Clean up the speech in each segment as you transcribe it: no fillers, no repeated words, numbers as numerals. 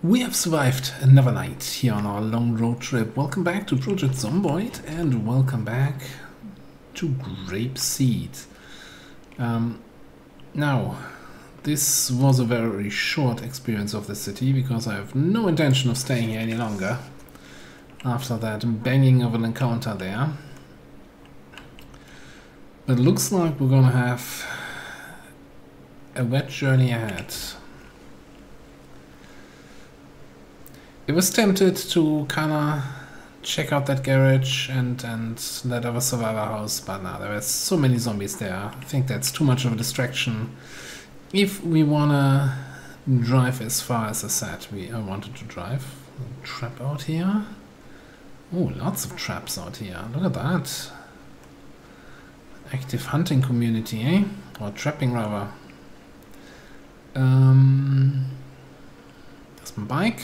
We have survived another night here on our long road trip. Welcome back to Project Zomboid and welcome back to Grapeseed. Now, this was a very short experience of the city because I have no intention of staying here any longer after that banging of an encounter there. But it looks like we're gonna have a wet journey ahead. I was tempted to kinda check out that garage and that other survivor house, but now there are so many zombies there. I think that's too much of a distraction. If we wanna drive as far as I said I wanted to drive. Trap out here. Oh, lots of traps out here. Look at that. Active hunting community, eh? Or trapping rather. There's my bike.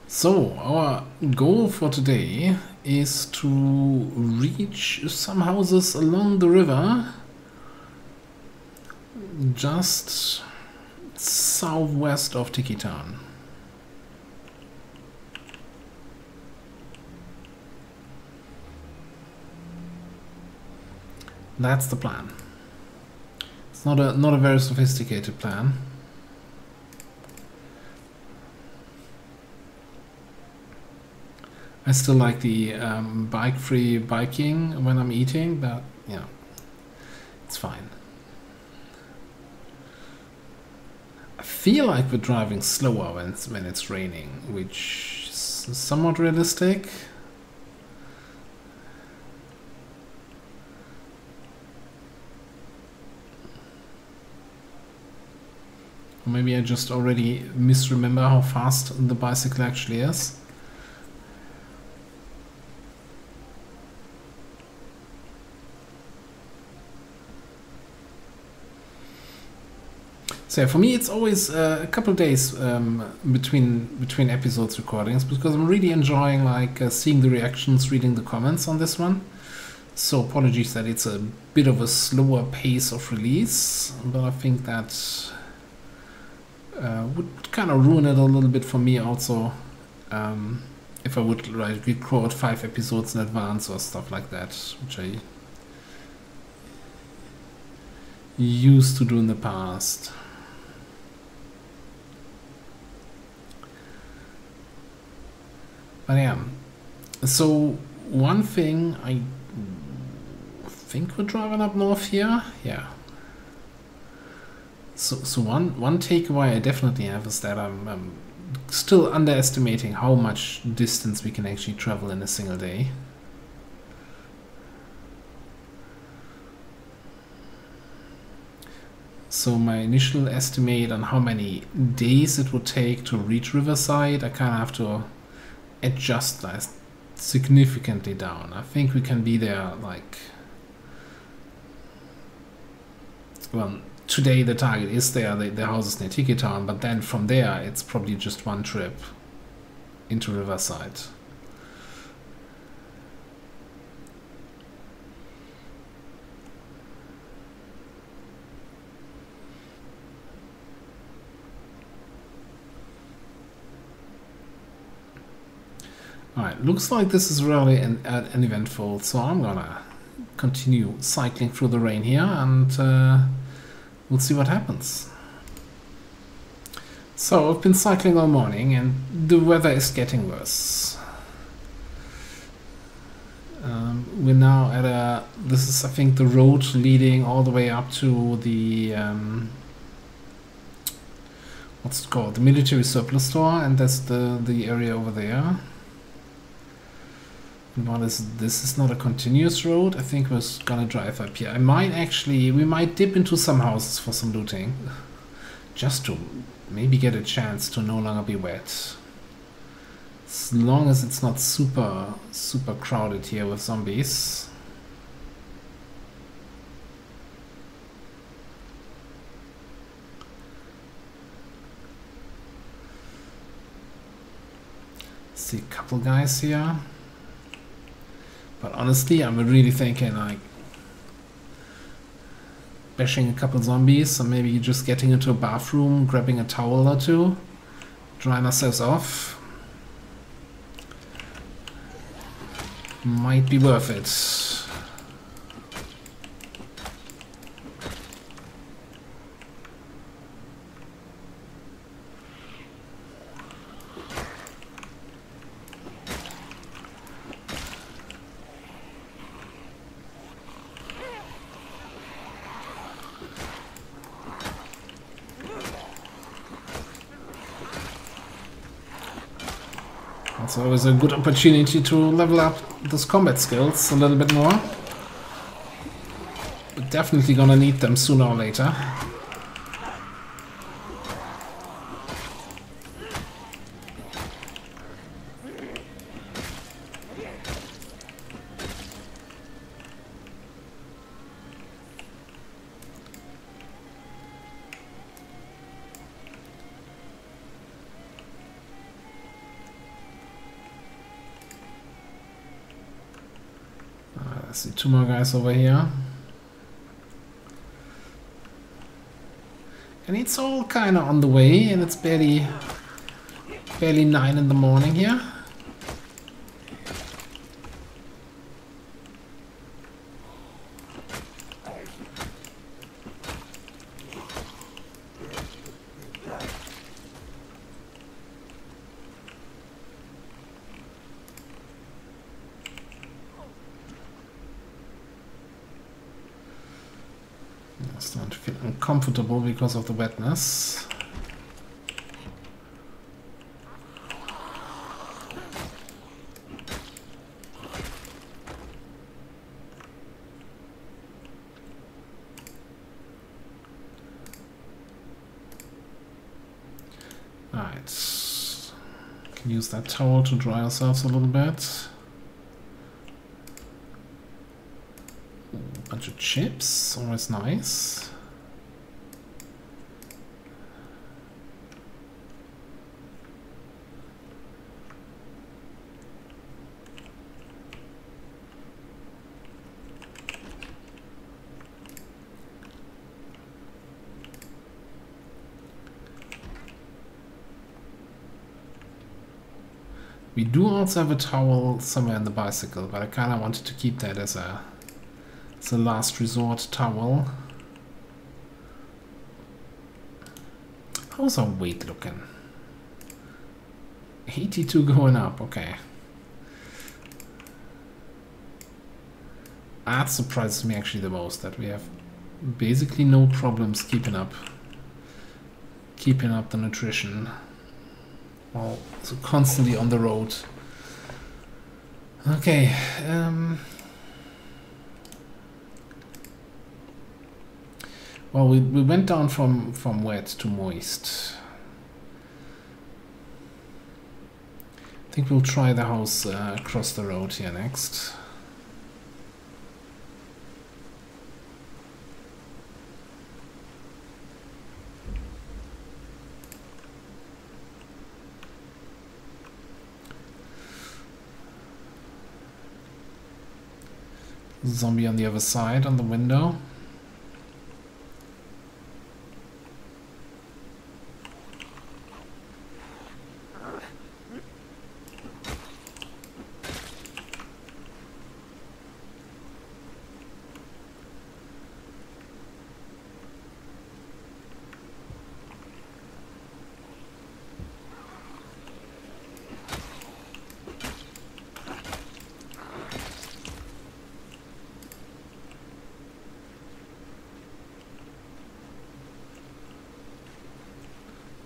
So, our goal for today is to reach some houses along the river, just southwest of Tiki Town. That's the plan. It's not a very sophisticated plan. I still like the bike-free biking when I'm eating, but yeah, it's fine. I feel like we're driving slower when it's raining, which is somewhat realistic. Or maybe I just already misremember how fast the bicycle actually is. So yeah, for me it's always a couple of days between episodes recordings because I'm really enjoying seeing the reactions, reading the comments on this one. So apologies that it's a bit of a slower pace of release, but I think that would kind of ruin it a little bit for me also if I would record 5 episodes in advance or stuff like that, which I used to do in the past. But yeah, so one thing I think we're driving up north here, yeah. So one takeaway I definitely have is that I'm still underestimating how much distance we can actually travel in a single day. So my initial estimate on how many days it would take to reach Riverside, I kind of have to adjust that significantly down. I think we can be there well, today the target is there, the house is near Tiki Town, but then from there it's probably just one trip into Riverside. Alright, looks like this is really an eventful, so I'm gonna continue cycling through the rain here and we'll see what happens. So I've been cycling all morning and the weather is getting worse. We're now at this is I think the road leading all the way up to the what's it called? The military surplus store, and that's the area over there. This is not a continuous road. I think we're gonna drive up here. We might dip into some houses for some looting. Just to maybe get a chance to no longer be wet. As long as it's not super crowded here with zombies. See a couple guys here. But honestly, I'm really thinking bashing a couple zombies, or maybe just getting into a bathroom, grabbing a towel or two, drying ourselves off. Might be worth it. It's always a good opportunity to level up those combat skills a little bit more. We're definitely gonna need them sooner or later. I see two more guys over here. And it's all kind of on the way, and it's barely 9 in the morning here. I'm starting to feel uncomfortable because of the wetness. Right. Can use that towel to dry ourselves a little bit. Bunch of chips, always nice. We do also have a towel somewhere in the bicycle, but I kind of wanted to keep that as a last resort towel. How's our weight looking? 82 going up, okay. That surprises me actually the most, that we have basically no problems keeping up the nutrition. Well, so constantly on the road. Okay, well, we went down from wet to moist. I think we'll try the house across the road here next. Zombie on the other side, on the window.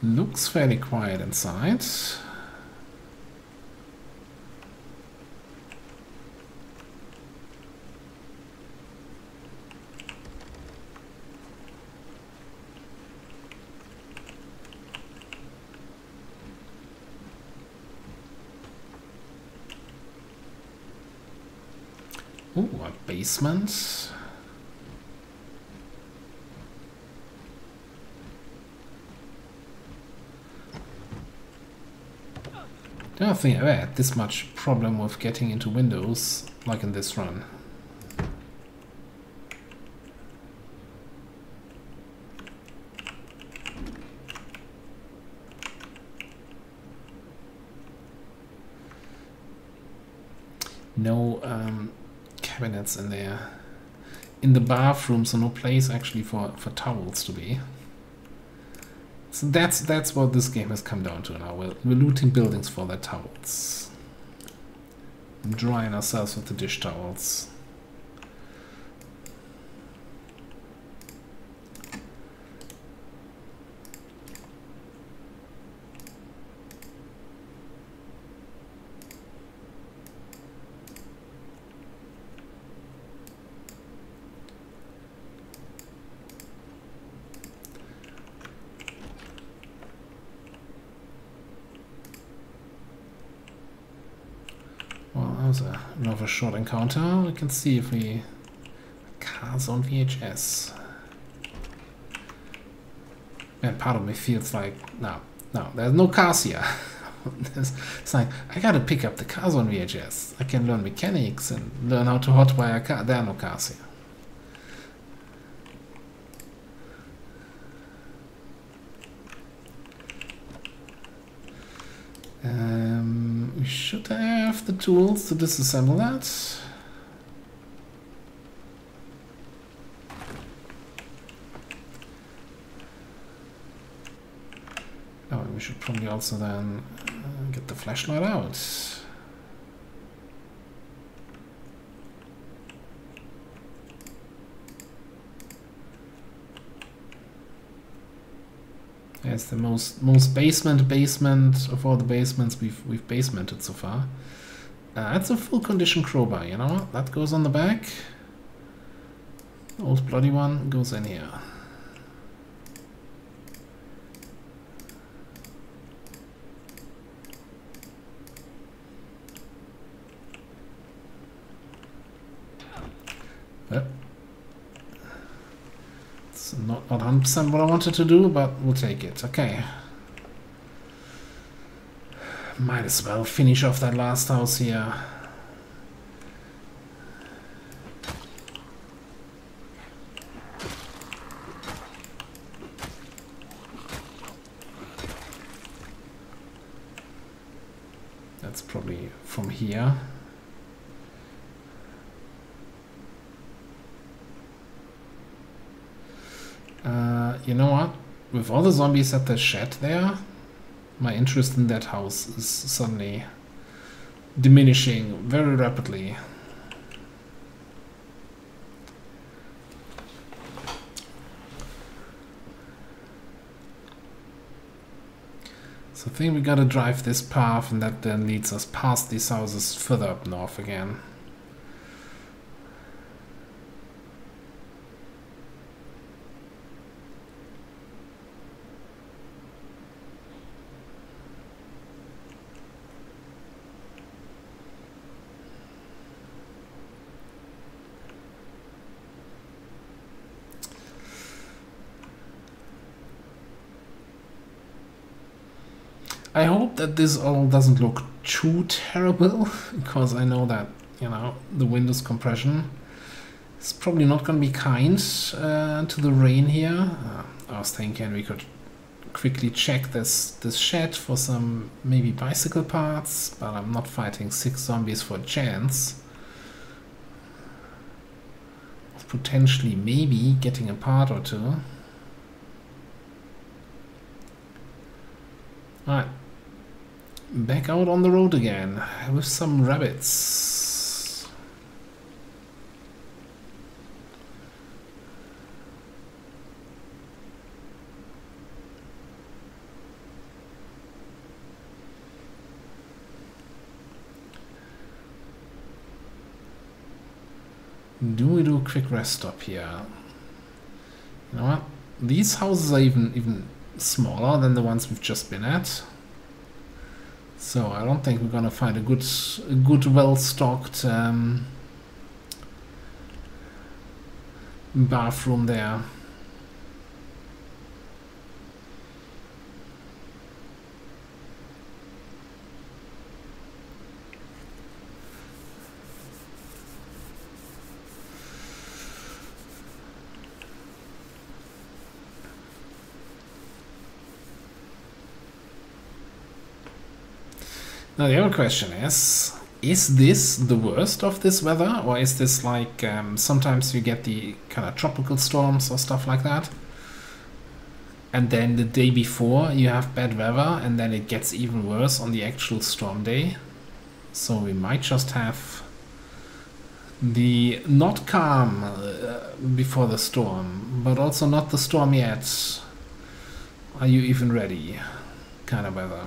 Looks fairly quiet inside. Ooh, a basement. I don't think I've had this much problem with getting into windows like in this run. no cabinets in there. In the bathroom, so no place actually for towels to be. So that's what this game has come down to now. We're looting buildings for their towels. And drying ourselves with the dish towels. Another short encounter. We can see if we... Cars on VHS. Man, part of me feels like... No, there's no cars here. It's like, I gotta pick up the cars on VHS. I can learn mechanics and learn how to hotwire a car. There are no cars here. We should have the tools to disassemble that. Oh, we should probably also then get the flashlight out. It's the most basement of all the basements we've basemented so far. That's a full condition crowbar, you know? That goes on the back. The old bloody one goes in here. It's not 100% what I wanted to do, but we'll take it. Okay. Might as well finish off that last house here. That's probably from here. You know what? With all the zombies at the shed there, my interest in that house is suddenly diminishing very rapidly. So I think we gotta drive this path, and that then leads us past these houses further up north again. I hope that this all doesn't look too terrible, because I know that, you know, the Windows compression is probably not going to be kind to the rain here. I was thinking we could quickly check this shed for some maybe bicycle parts, but I'm not fighting 6 zombies for a chance of potentially maybe getting a part or two. Alright. Back out on the road again with some rabbits. Do we do a quick rest stop here? You know what? These houses are even smaller than the ones we've just been at. So I don't think we're gonna find a good well-stocked bathroom there. Now the other question is, Is this the worst of this weather, or is this like sometimes you get the kind of tropical storms or stuff like that, and then the day before you have bad weather, and then it gets even worse on the actual storm day? So we might just have the not calm before the storm, but also not the storm yet. Are you even ready? Kind of weather.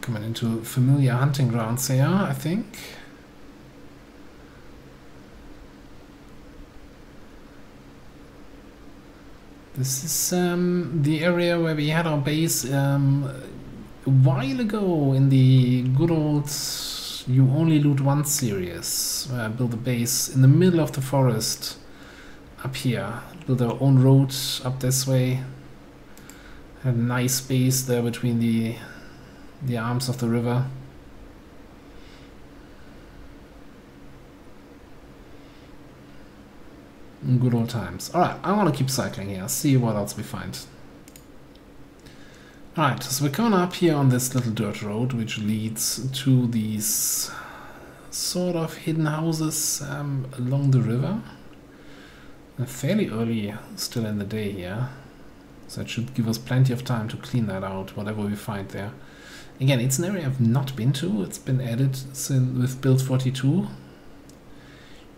Coming into familiar hunting grounds here, I think. This is the area where we had our base a while ago in the good old You Only Loot Once series, where I built a base in the middle of the forest up here. Built our own road up this way. Had a nice base there between the arms of the river. Good old times. Alright, I want to keep cycling here, see what else we find. Alright, so we're coming up here on this little dirt road, which leads to these sort of hidden houses along the river. Fairly early still in the day here, so it should give us plenty of time to clean that out, whatever we find there. Again, it's an area I've not been to. It's been added with build 42.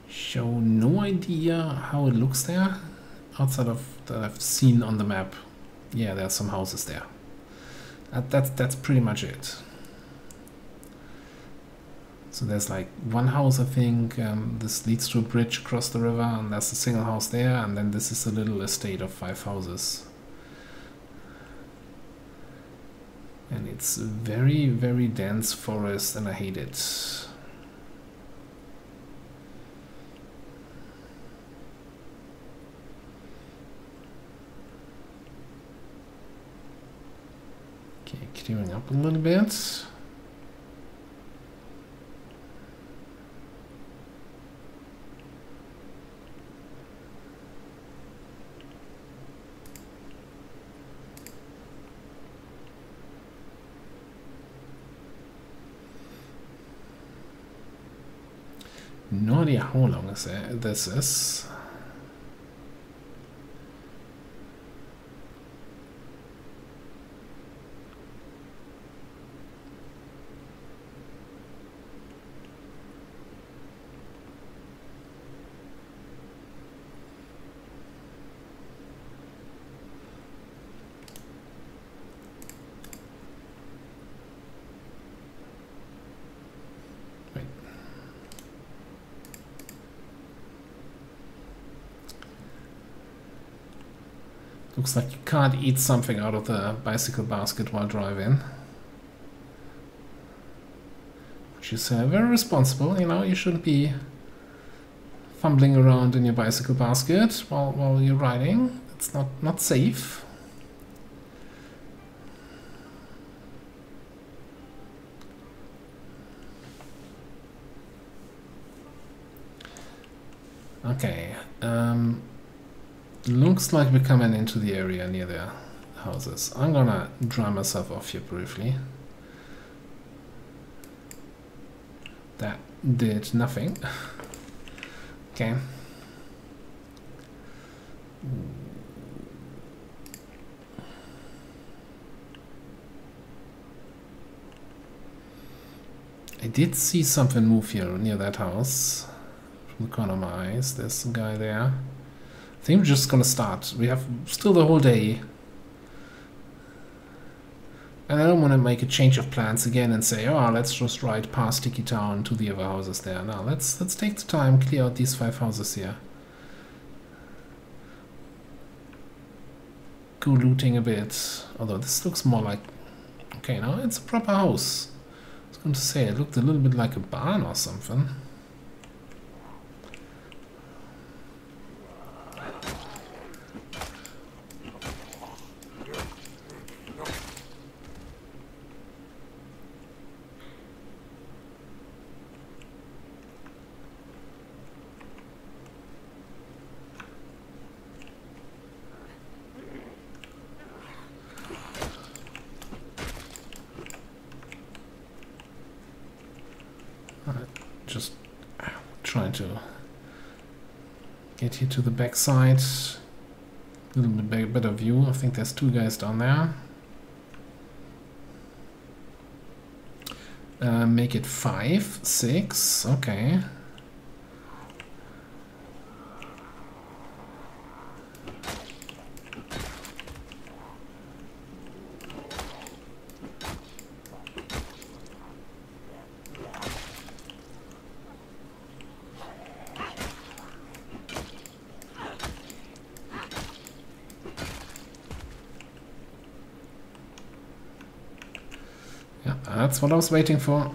Show no idea how it looks there, outside of that I've seen on the map. Yeah, there are some houses there. That's pretty much it. So there's like one house, I think. This leads to a bridge across the river, and there's a single house there, and then this is a little estate of 5 houses. And it's very, very dense forest, and I hate it. Okay, clearing up a little bit. No idea how long this is. Looks like you can't eat something out of the bicycle basket while driving. Which is very responsible, you know, you shouldn't be fumbling around in your bicycle basket while you're riding. It's not safe. Okay, looks like we're coming into the area near the houses. I'm gonna dry myself off here briefly. That did nothing. Okay. I did see something move here near that house. From the corner of my eyes, there's some guy there. I think we're just gonna start. We have still the whole day. And I don't want to make a change of plans again and say, oh, let's just ride past Tiki Town to the other houses there. No, let's take the time, clear out these 5 houses here. go looting a bit. Although this looks more like... Okay, now it's a proper house. I was going to say, it looked a little bit like a barn or something. Just trying to get here to the back side. A little bit better view. I think there's two guys down there. Make it 5, 6. Okay. That's what I was waiting for.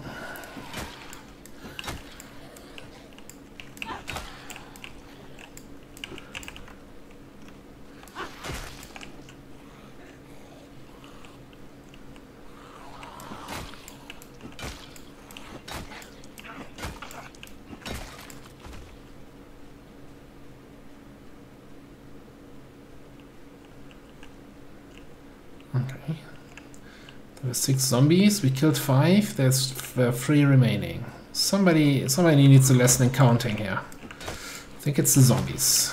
Okay. There were 6 zombies, we killed 5, there's 3 remaining. Somebody needs a lesson in counting here. I think it's the zombies.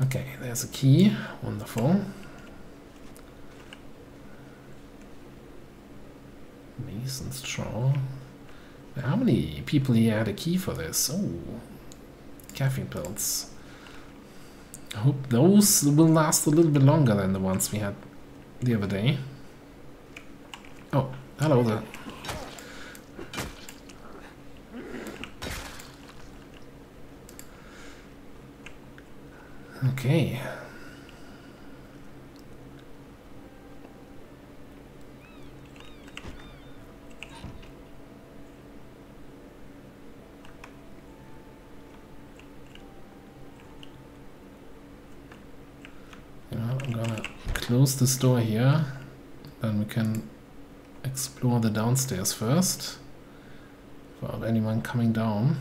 Okay, there's a key. Wonderful. Mason's trowel. How many people here had a key for this? Oh, caffeine pills. I hope those will last a little bit longer than the ones we had the other day. Oh, hello there. Okay. I'm gonna close this door here, then we can explore the downstairs first without anyone coming down.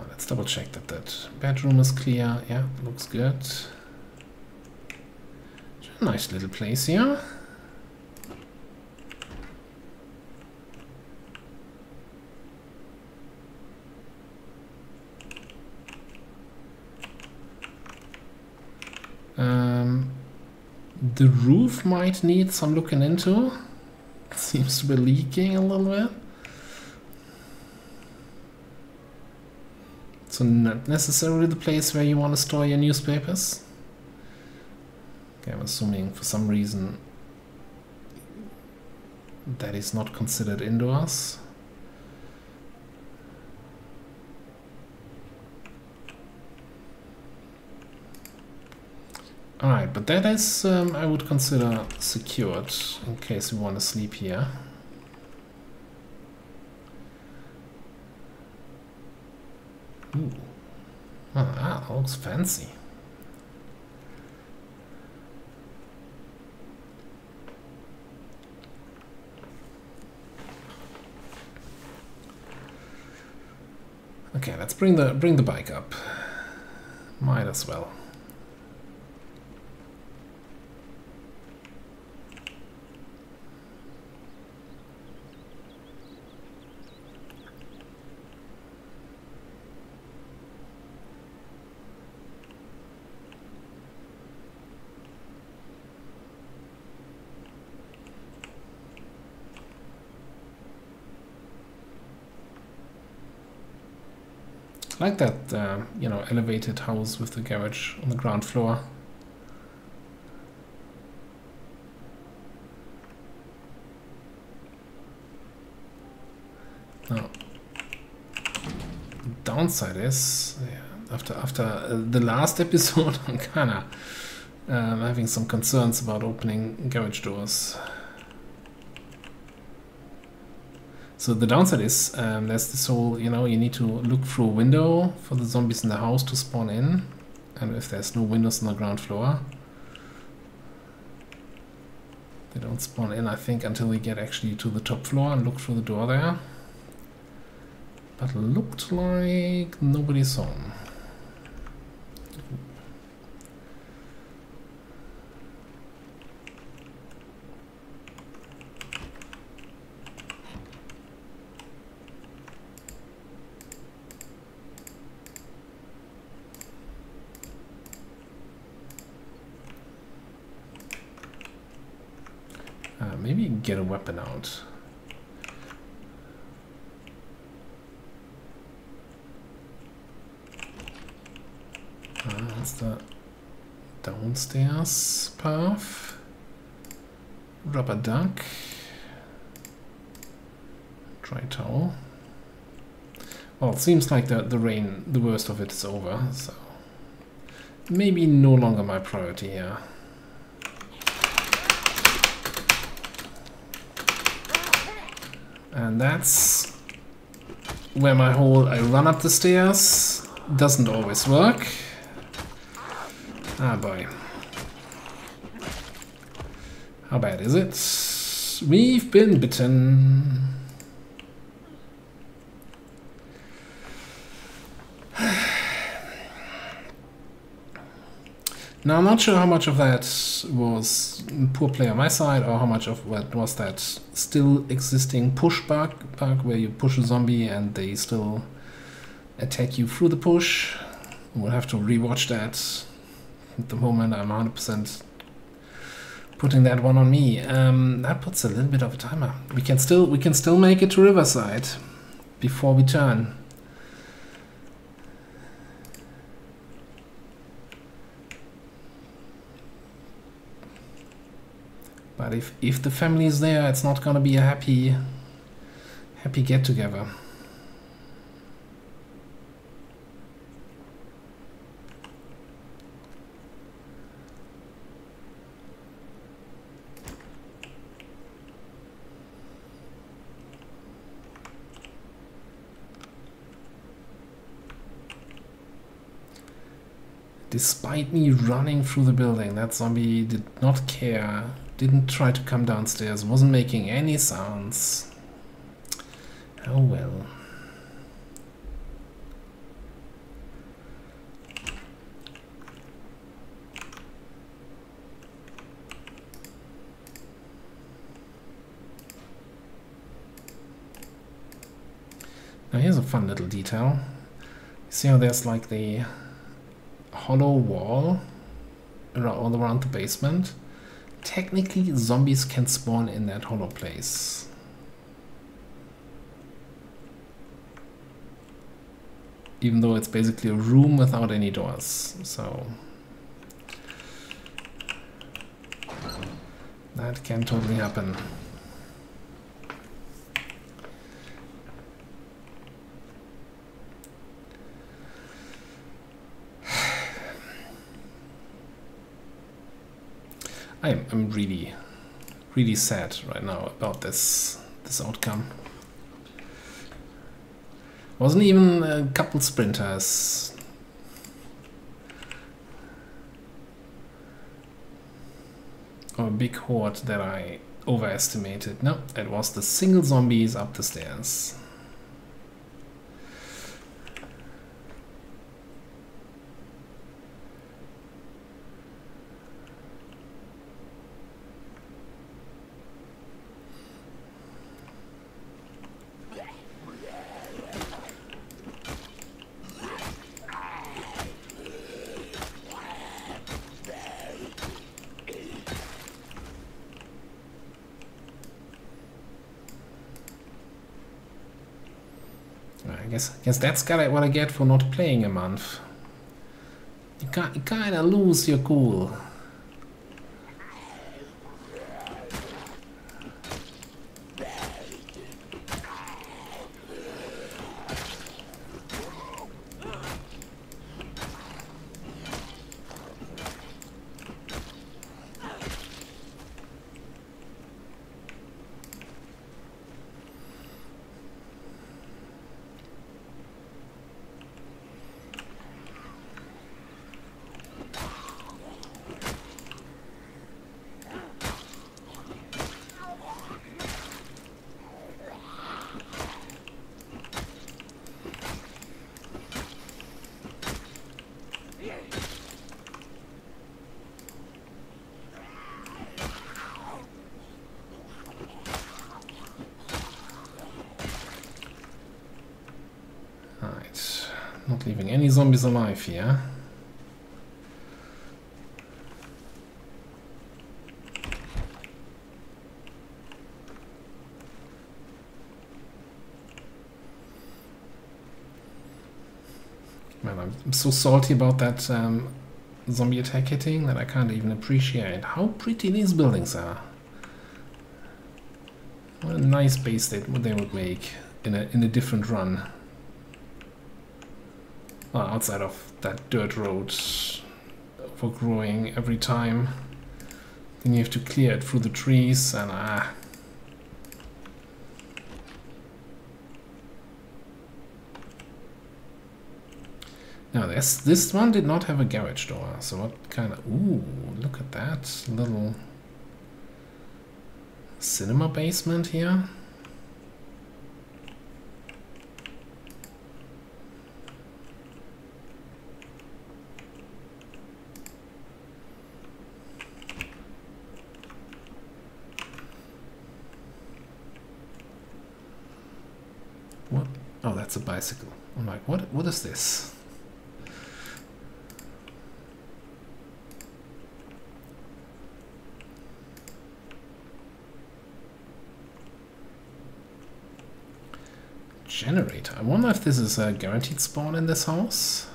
Let's double check that that bedroom is clear. Yeah, looks good. Nice little place here. The roof might need some looking into. It seems to be leaking a little bit. So not necessarily the place where you want to store your newspapers. Okay, I'm assuming for some reason that is not considered indoors. Alright, but that is, I would consider secured in case we want to sleep here. Ooh. Oh, that looks fancy. Okay, let's bring the bike up. Might as well. I like that, you know, elevated house with the garage on the ground floor. Now, downside is, yeah, after the last episode, I'm kinda having some concerns about opening garage doors. So the downside is there's this whole, you know, you need to look through a window for the zombies in the house to spawn in, and if there's no windows on the ground floor, they don't spawn in, I think, until we get actually to the top floor and look through the door there. But looked like nobody's home. Maybe get a weapon out. That's the downstairs path. Rubber duck. Dry towel. Well, it seems like the rain, the worst of it is over, so maybe no longer my priority here. And that's where my whole I run up the stairs doesn't always work. Ah boy. How bad is it? We've been bitten. Now, I'm not sure how much of that was poor play on my side, or how much of what was that still existing push bug where you push a zombie and they still attack you through the push. We'll have to rewatch that. At the moment, I'm 100% putting that one on me. That puts a little bit of a timer. We can still make it to Riverside before we turn. But if the family is there, it's not gonna be a happy get-together. Despite me running through the building, that zombie did not care. Didn't try to come downstairs, wasn't making any sounds. Oh well. Now here's a fun little detail. You see how there's like the hollow wall all around the basement? Technically, zombies can spawn in that hollow place. Even though it's basically a room without any doors. So that can totally happen. I'm really sad right now about this outcome. Wasn't even a couple sprinters. Or a big horde that I overestimated. No, it was the single zombies up the stairs. Guess that's what I get for not playing a month. You kinda lose your cool. Not leaving any zombies alive here. Man, I'm so salty about that zombie attack hitting that I can't even appreciate how pretty these buildings are. What a nice base they would make in a different run. Well, outside of that dirt road overgrowing every time. Then you have to clear it through the trees and Now this one did not have a garage door, so what kind of... Ooh, look at that little cinema basement here. What? Oh, that's a bicycle. I'm like, what is this? Generator. I wonder if this is a guaranteed spawn in this house.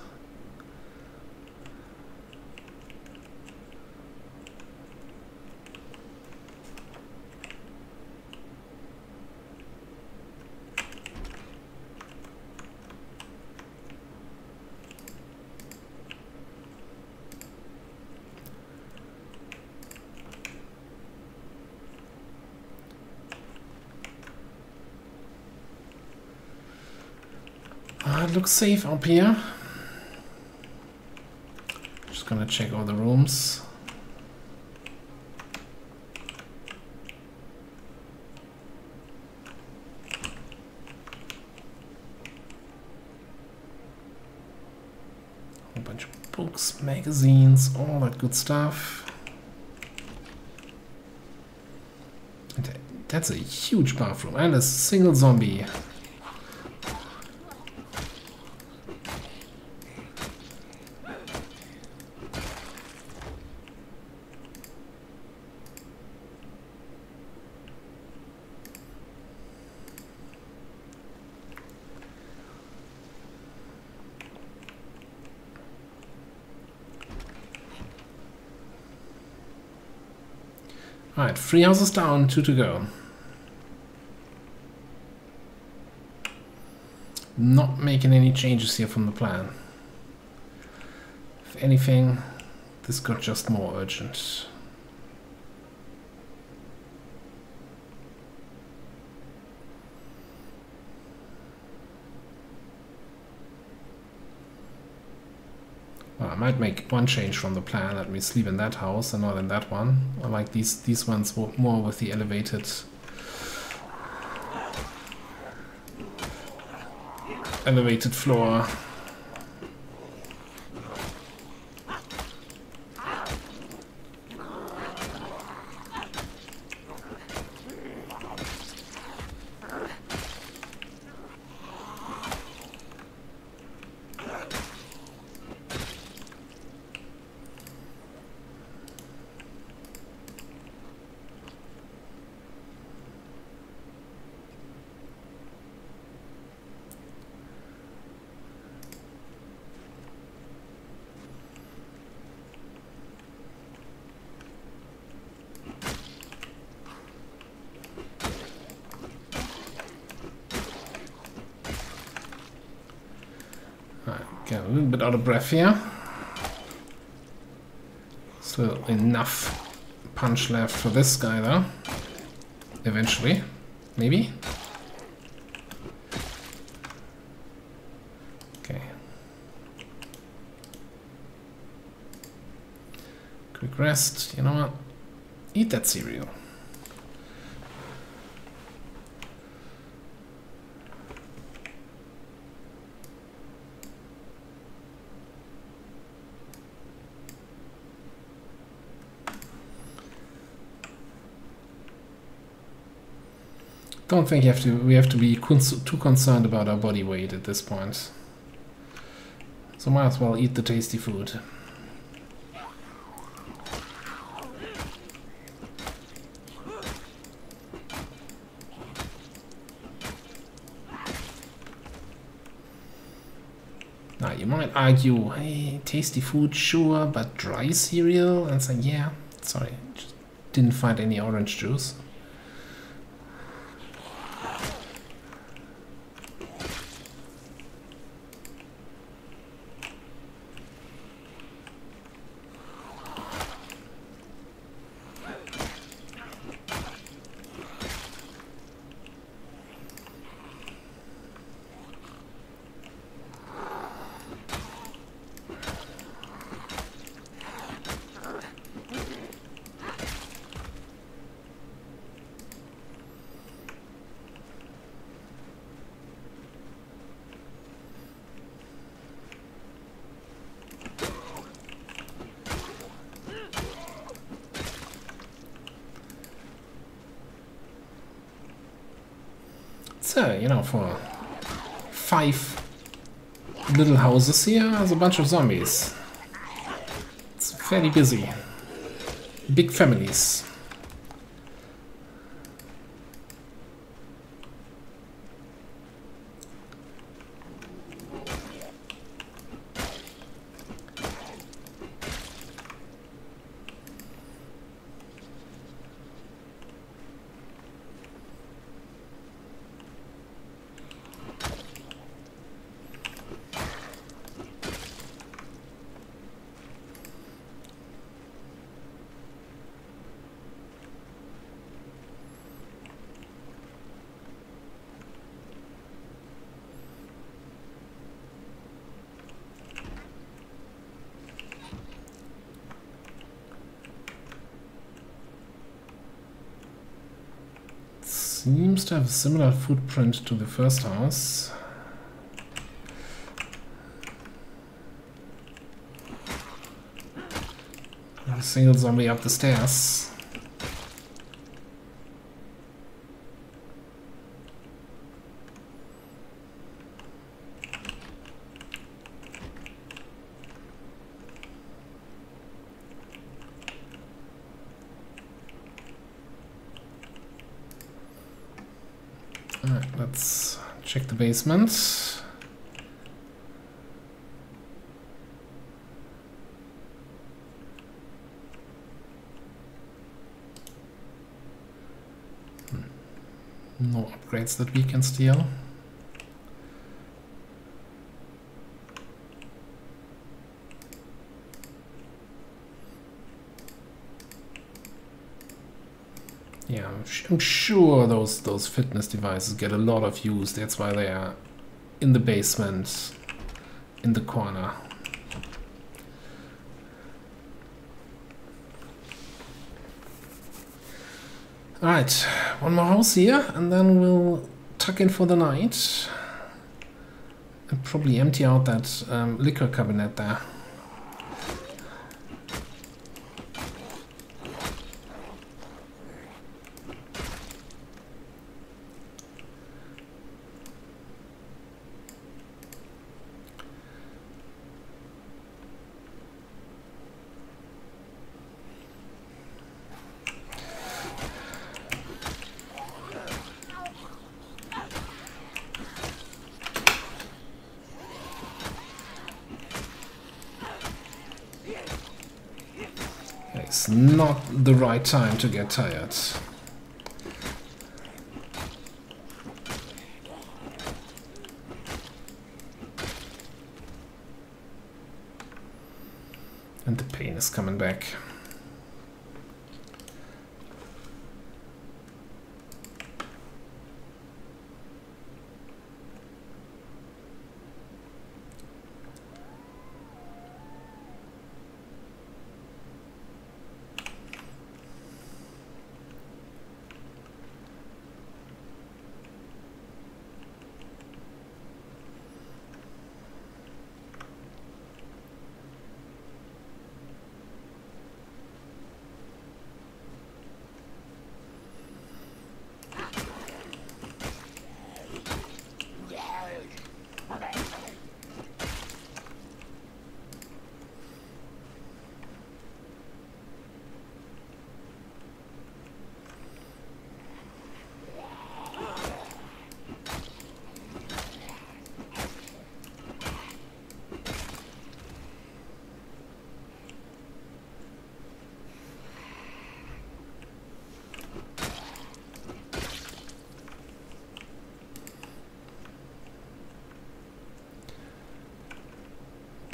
It looks safe up here. Just gonna check all the rooms. A whole bunch of books, magazines, all that good stuff. And that's a huge bathroom and a single zombie. Alright, 3 houses down, 2 to go. Not making any changes here from the plan. If anything, this got just more urgent. Well, I might make one change from the plan. Let me sleep in that house and not in that one. I like these ones more with the elevated floor. a little bit out of breath here. Still enough punch left for this guy though. Eventually. Maybe? Okay. Quick rest. You know what? Eat that cereal. Don't think we have to be too concerned about our body weight at this point. So might as well eat the tasty food. Now you might argue, hey, tasty food, sure, but dry cereal? And say, yeah, sorry, just didn't find any orange juice. So, you know, for 5 little houses here, there's a bunch of zombies. It's fairly busy. Big families. Seems to have a similar footprint to the first house. A single zombie up the stairs. Alright, let's check the basement. No upgrades that we can steal. Yeah, I'm sure those fitness devices get a lot of use. That's why they are in the basement, in the corner. Alright, one more house here, and then we'll tuck in for the night. And probably empty out that liquor cabinet there. It's not the right time to get tired. Arlene is coming back.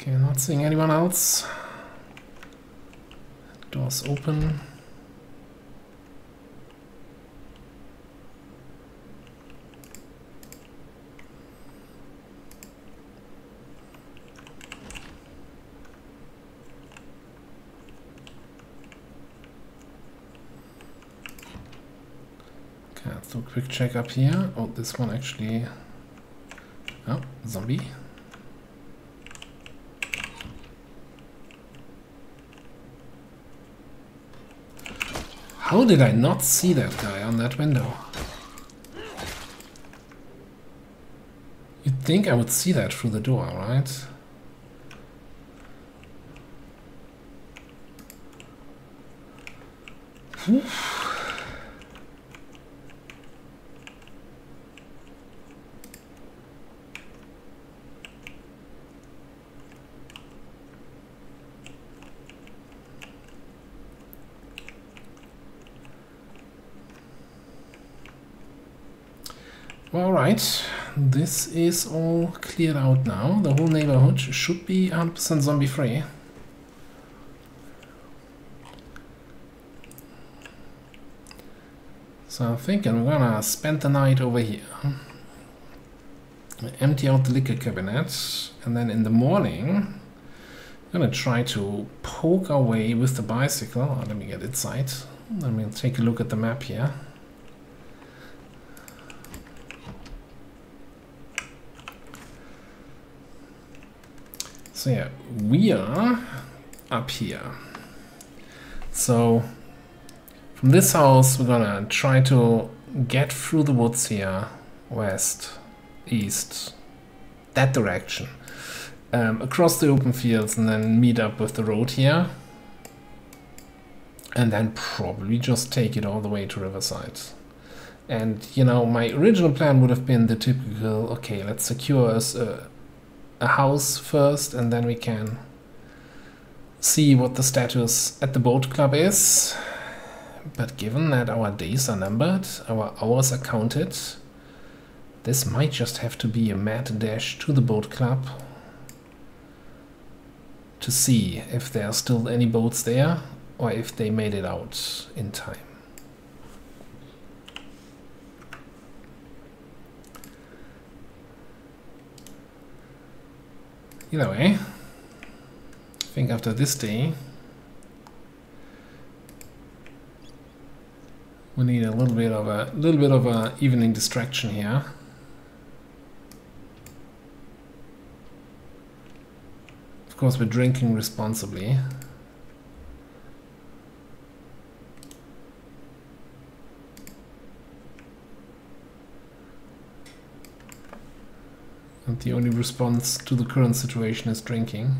Okay, not seeing anyone else. Doors open. Okay, let's do a quick check up here. Oh, this one actually... Oh, zombie. How did I not see that guy on that window? You'd think I would see that through the door, right? Whew. All right, this is all cleared out now. The whole neighborhood should be 100% zombie free. So I'm thinking we're gonna spend the night over here. Empty out the liquor cabinet, and then in the morning we're gonna try to poke our way with the bicycle. Oh, let me get inside. Let me take a look at the map here. So yeah, we are up here. So from this house we're gonna try to get through the woods here, west, east, that direction, across the open fields, and then meet up with the road here, and then probably just take it all the way to Riverside. And you know, my original plan would have been the typical, okay, let's secure us a house first, and then we can see what the status at the boat club is. But given that our days are numbered, our hours are counted, this might just have to be a mad dash to the boat club to see if there are still any boats there or if they made it out in time. Either way, I think after this day we need a little bit of a evening distraction here. Of course, we're drinking responsibly. And the only response to the current situation is drinking.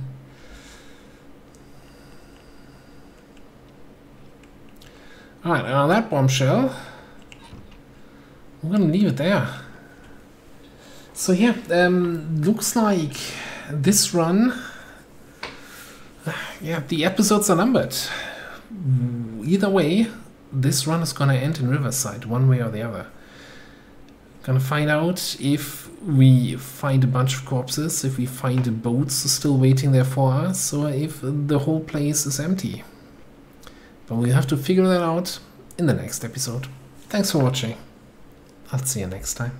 Alright, and on that bombshell, I'm gonna leave it there. So yeah, looks like this run, yeah, the episodes are numbered. Either way, this run is gonna end in Riverside, one way or the other. Gonna find out if we find a bunch of corpses, if we find boats still waiting there for us, or if the whole place is empty. But we'll have to figure that out in the next episode. Thanks for watching. I'll see you next time.